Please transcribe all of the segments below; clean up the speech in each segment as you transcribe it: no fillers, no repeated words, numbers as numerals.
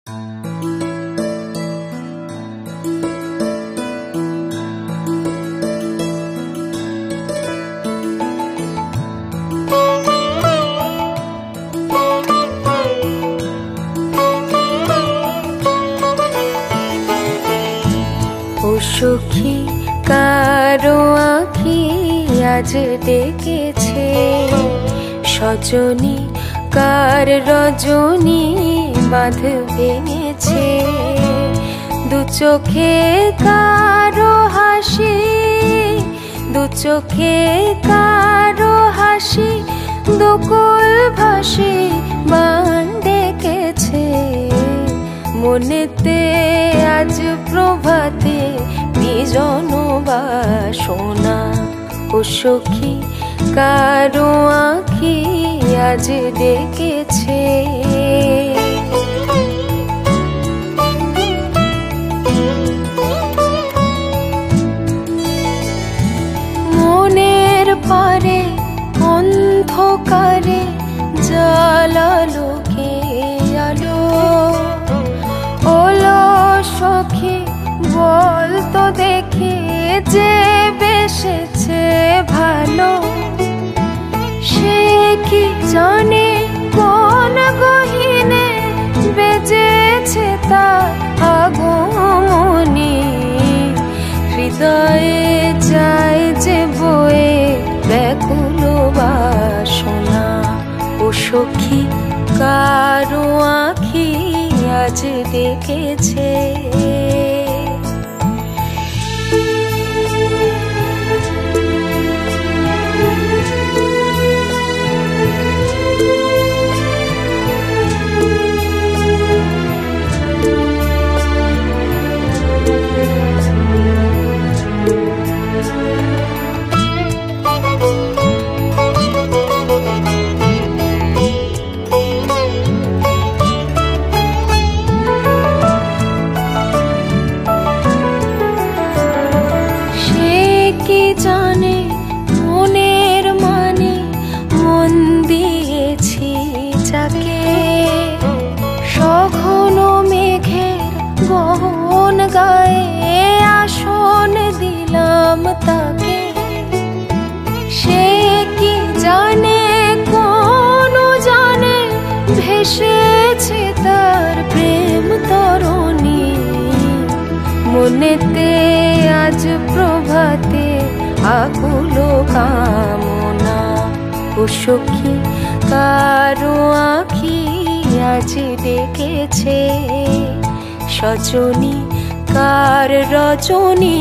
সখী কারো আঁখি আজ ডেকেছে, সজনী কার রজনী বাঁধ ভেঙেছে। দু চোখে কারো হাসি, দু চোখে কারো হাসি, দুকুল ভাসি বান ডেকেছে। মনেতে আজ প্রভাতে নিজন বাসনা, ও সখী কারো আঁখি আজ ডেকেছে। মনের পারে অন্ধকারে জ্বালালো কে আলো, ওলো সখী বল তো দেখে যে বেসেছে ভালো। সে কি জানে কোন গহীনে বেজেছে তার আগমনী, হৃদয়ে যায় যে বয়ে ব্যাকুল বাসনা। ও সখী কারো আঁখি আজ ডেকেছে। জানে মনের মানে মন দিয়েছি যাকে, সঘন মেঘের গহন গায়ে আসন দিলাম তাকে। সে কি জানে কোন জানে ভেসেছে তার প্রেম তরণী। মনেতে আজ প্রভাতে আকুল কামনা, ও সখী কারো আঁখি আজ ডেকেছে। সজনী কার রজনী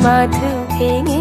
বাঁধ ভেঙে